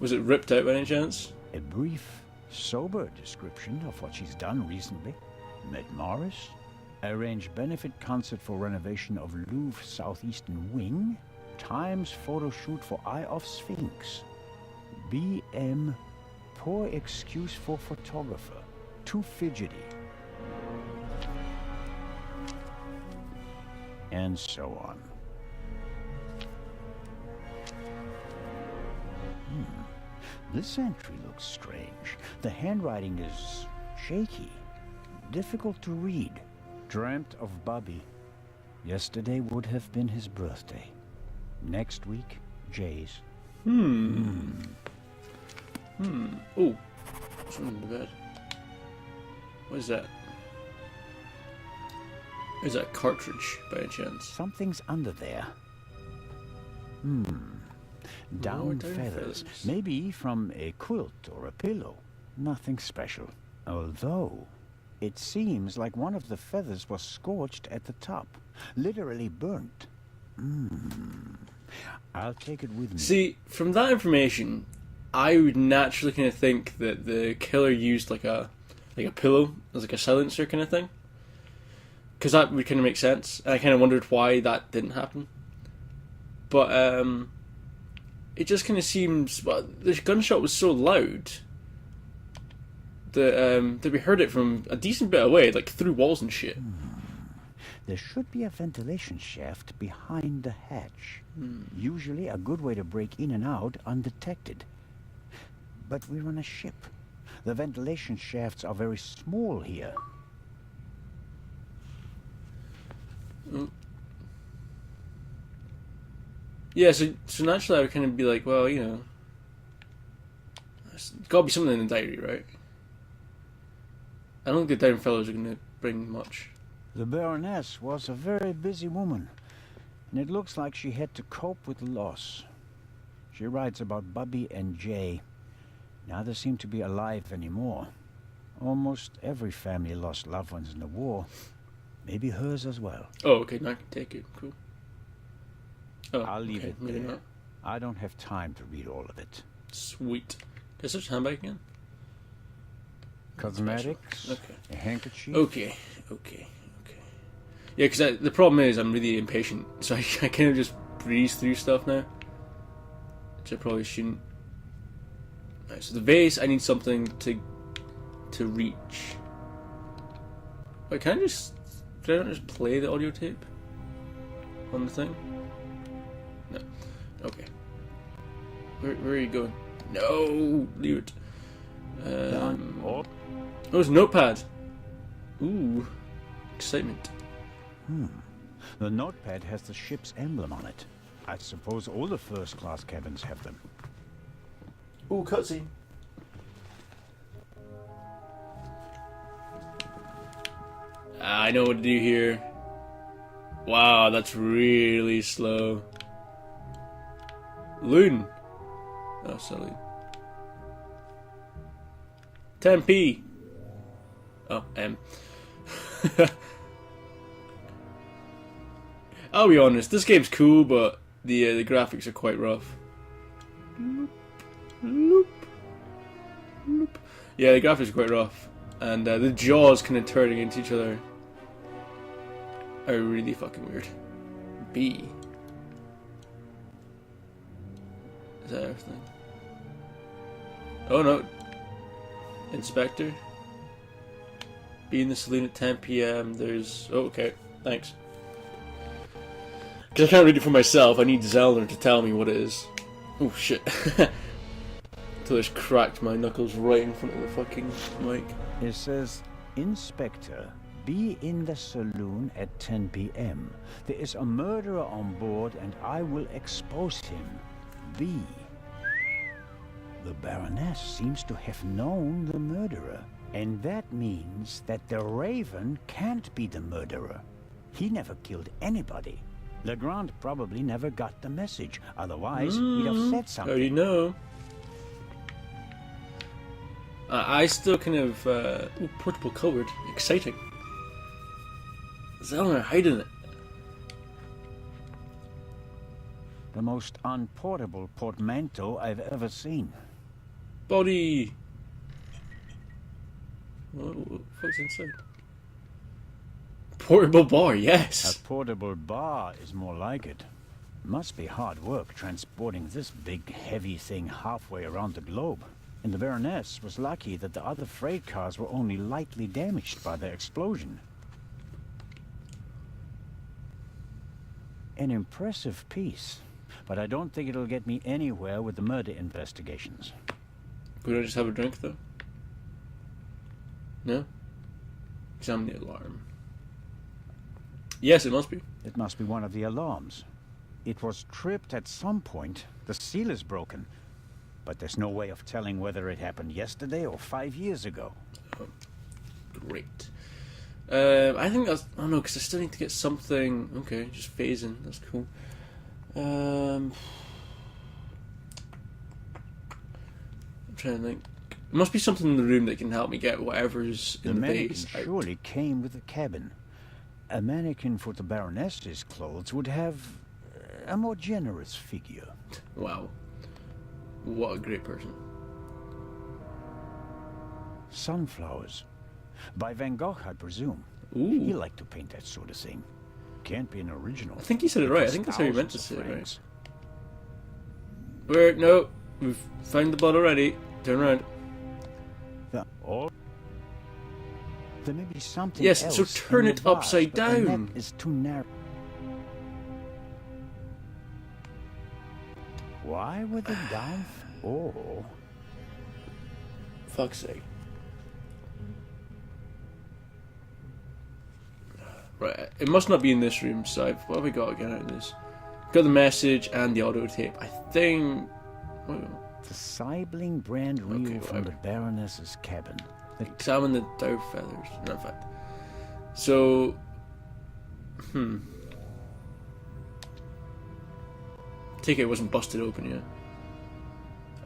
Was it ripped out by any chance? A brief, sober description of what she's done recently. Met Morris, arranged benefit concert for renovation of Louvre southeastern wing, Times photo shoot for Eye of Sphinx. BM, poor excuse for photographer, too fidgety. And so on. This entry looks strange. The handwriting is shaky, difficult to read. Dreamt of Bobby. Yesterday would have been his birthday. Next week, Jay's. Oh, what's under the bed? What is that? Is that a cartridge by any chance? Something's under there. Down feathers. Maybe from a quilt or a pillow. Nothing special. Although, it seems like one of the feathers was scorched at the top. Literally burnt. I'll take it with me. See, from that information, I would naturally kind of think that the killer used like a pillow as like a silencer kind of thing. Because that would kind of make sense. And I kind of wondered why that didn't happen. But, it just kind of seems... Well, the gunshot was so loud that we heard it from a decent bit away, like through walls and shit. There should be a ventilation shaft behind the hatch. Usually a good way to break in and out undetected. But we're on a ship. The ventilation shafts are very small here. Yeah, so naturally I would kind of be like, well, you know, there's got to be something in the diary, right? I don't think the down fellows are going to bring much. The Baroness was a very busy woman, and it looks like she had to cope with loss. She writes about Bubby and Jay. Neither seem to be alive anymore. Almost every family lost loved ones in the war. Maybe hers as well. Oh, okay, now I can take it. Cool. Oh, I'll leave it maybe there. not. I don't have time to read all of it. Sweet. Can I search the handbag again? Cosmetics, Okay. a handkerchief. Okay. Yeah, because the problem is I'm really impatient, so I kind of just breeze through stuff now, which I probably shouldn't. Right, so the vase, I need something to reach. Wait, can I not just play the audio tape on the thing? No. Okay. Where are you going? No, leave it. Oh, it's a notepad. Ooh, excitement. The notepad has the ship's emblem on it. I suppose all the first-class cabins have them. Ooh, cutscene. I know what to do here. Wow, that's really slow. Loon. Oh, silly. 10p. Oh, M. I'll be honest, this game's cool, but the graphics are quite rough. Loop. Yeah, the graphics are quite rough, and the jaws kind of turning into each other are really fucking weird. B. Is that everything? Oh no. Inspector. Be in the saloon at 10 p.m. There's... Oh, okay. Thanks. Because I can't read it for myself. I need Zelda to tell me what it is. Oh, shit. Until I just cracked my knuckles right in front of the fucking mic. It says, Inspector, be in the saloon at 10 p.m. There is a murderer on board and I will expose him. B. The Baroness seems to have known the murderer. And that means that the Raven can't be the murderer. He never killed anybody. Legrand probably never got the message. Otherwise, he'd have said something. Oh, you know. I still kind of... ooh, portable cupboard. Exciting. Zelda hiding it. The most unportable portmanteau I've ever seen. Body! What the fuck's inside? Portable bar, yes! A portable bar is more like it. Must be hard work transporting this big, heavy thing halfway around the globe. And the Baroness was lucky that the other freight cars were only lightly damaged by the explosion. An impressive piece, but I don't think it'll get me anywhere with the murder investigations. Could I just have a drink, though? No? Examine the alarm. Yes, it must be. It must be one of the alarms. It was tripped at some point. The seal is broken. But there's no way of telling whether it happened yesterday or 5 years ago. Oh, great. I think that's... I don't know, because I still need to get something... Okay, just phasing. That's cool. I'm trying to think. There must be something in the room that can help me get whatever's in the vase mannequin out. surely came with the cabin. A mannequin for the Baroness's clothes would have a more generous figure. Wow. What a great person. Sunflowers. By Van Gogh, I presume. Ooh. He liked to paint that sort of thing. Can't be an original. I think he said it right. I cost think that's how you meant to thousands say of it, right? francs. Where? No. We've found the blood already. Turn around. There may be something Yes, else so turn in it the vase, upside but the neck down. is too narrow. Why would the down? Oh, Fuck's sake. Right, it must not be in this room, so what have we got again out of this? Got the message and the auto tape. I think... the Sibling brand reel Okay, from the whatever. Baroness's cabin. The Examine the doe feathers. No, in fact. So... Take it wasn't busted open yet.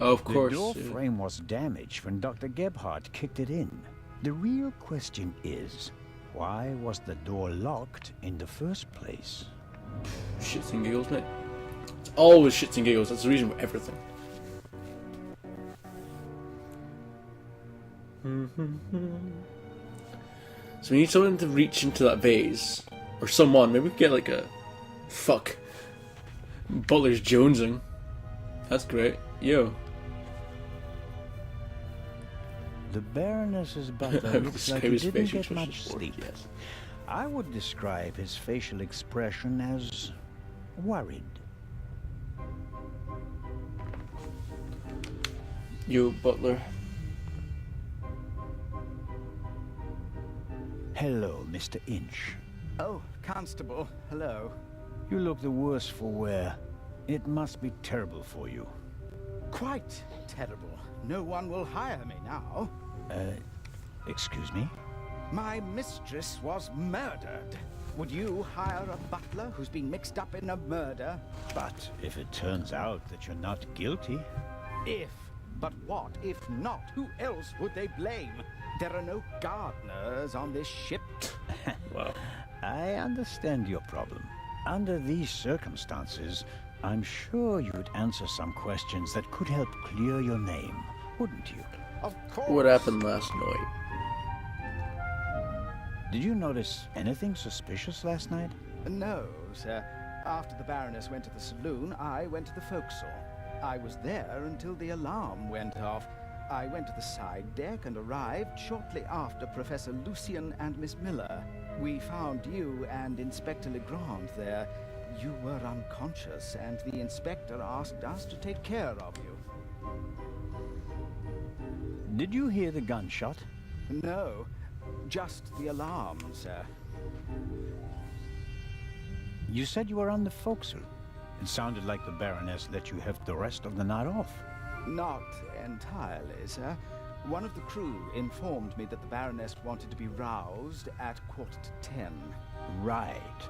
Oh, of course. The door yeah. frame was damaged when Dr. Gebhardt kicked it in. The real question is, why was the door locked in the first place? Shits and giggles, mate. It's always shits and giggles. That's the reason for everything. So we need someone to reach into that vase. Or someone. Maybe we could get like a... Fuck. Butler's jonesing. That's great. Yo. The Baroness's butler I would looks like describe he his didn't facial get much expression. sleep. Yes. I would describe his facial expression as worried. Yo, Butler. Hello, Mr. Inch. Oh, Constable, hello. You look the worse for wear. It must be terrible for you. Quite terrible. No one will hire me now. Excuse me? My mistress was murdered. Would you hire a butler who's been mixed up in a murder? But if it turns out that you're not guilty... If. But what if not? Who else would they blame? There are no gardeners on this ship. Wow. I understand your problem. Under these circumstances, I'm sure you'd answer some questions that could help clear your name, wouldn't you? Of course. What happened last night? Did you notice anything suspicious last night? No, sir. After the Baroness went to the saloon, I went to the forecastle. I was there until the alarm went off. I went to the side deck and arrived shortly after Professor Lucien and Miss Miller. We found you and Inspector Legrand there. You were unconscious, and the inspector asked us to take care of you. Did you hear the gunshot? No, just the alarm, sir. You said you were on the forecastle. It sounded like the Baroness let you have the rest of the night off. Not entirely, sir. One of the crew informed me that the Baroness wanted to be roused at 10:15. Right.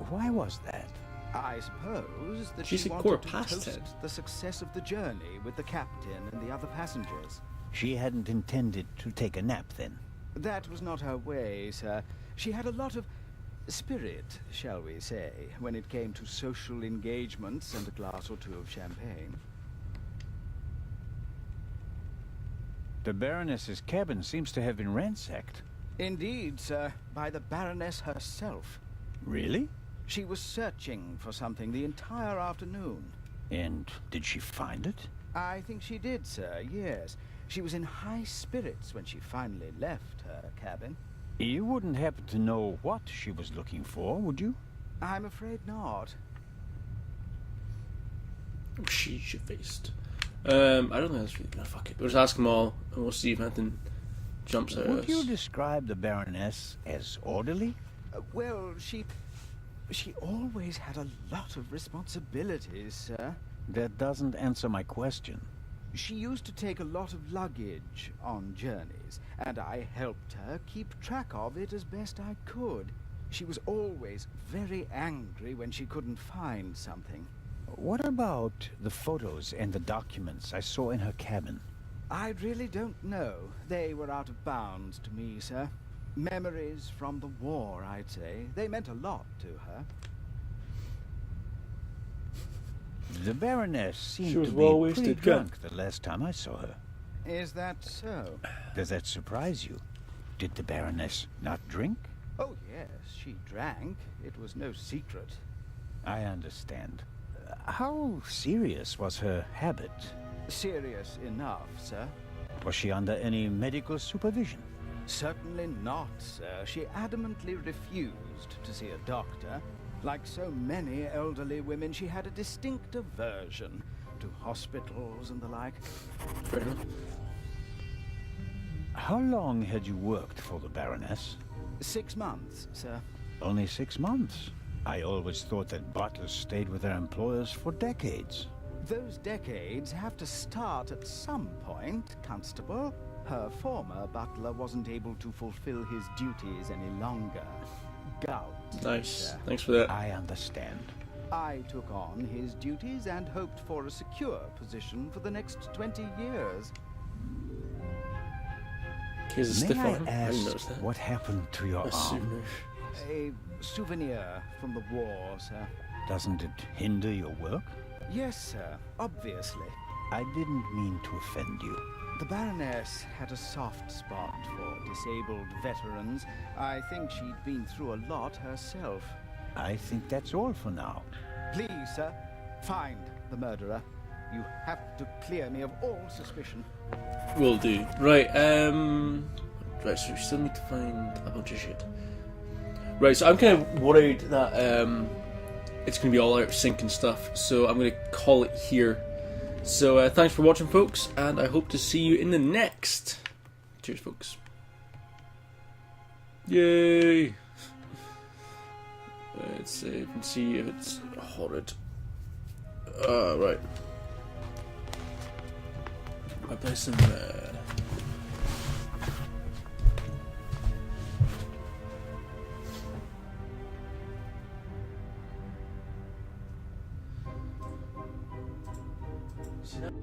Why was that? I suppose that She she said wanted to 10:15. toast the success of the journey with the captain and the other passengers. She hadn't intended to take a nap then. That was not her way, sir. She had a lot of spirit, shall we say, when it came to social engagements and a glass or two of champagne. The Baroness's cabin seems to have been ransacked. Indeed, sir, by the Baroness herself. Really? She was searching for something the entire afternoon. And did she find it? I think she did, sir, yes. She was in high spirits when she finally left her cabin. You wouldn't happen to know what she was looking for, would you? I'm afraid not. She's faced. I don't think that's really gonna fuck it. We'll just ask them all, and we'll see if anything jumps out at Would us. you describe the Baroness as orderly? Well, she always had a lot of responsibilities, sir. That doesn't answer my question. She used to take a lot of luggage on journeys, and I helped her keep track of it as best I could. She was always very angry when she couldn't find something. What about the photos and the documents I saw in her cabin? I really don't know. They were out of bounds to me, sir. Memories from the war, I'd say. They meant a lot to her. The Baroness She seemed was to well be wasted, pretty yeah. drunk the last time I saw her. Is that so? Does that surprise you? Did the Baroness not drink? Oh, yes, she drank. It was no secret. I understand. How serious was her habit? Serious enough, sir. Was she under any medical supervision? Certainly not, sir. She adamantly refused to see a doctor. Like so many elderly women, she had a distinct aversion to hospitals and the like. Fair enough. How long had you worked for the Baroness? 6 months, sir. Only 6 months. I always thought that butlers stayed with their employers for decades. Those decades have to start at some point, Constable. Her former butler wasn't able to fulfill his duties any longer. Gout. Nice. sir. Thanks for that. I understand. I took on his duties and hoped for a secure position for the next 20 years. Here's a May stiff I arm. I didn't notice ask that. what happened to your A arm? souvenir. A souvenir from the war, sir. Doesn't it hinder your work? Yes, sir. Obviously. I didn't mean to offend you. The Baroness had a soft spot for disabled veterans. I think she'd been through a lot herself. I think that's all for now. Please, sir, find the murderer. You have to clear me of all suspicion. Will do. Right, right, so we still need to find a bunch of shit. Right, so I'm kind of worried that it's going to be all out of sync and stuff, so I'm going to call it here. So thanks for watching, folks, and I hope to see you in the next. Cheers, folks. Yay! Let's see if you can see if it's horrid. Right. I'll play some. See that?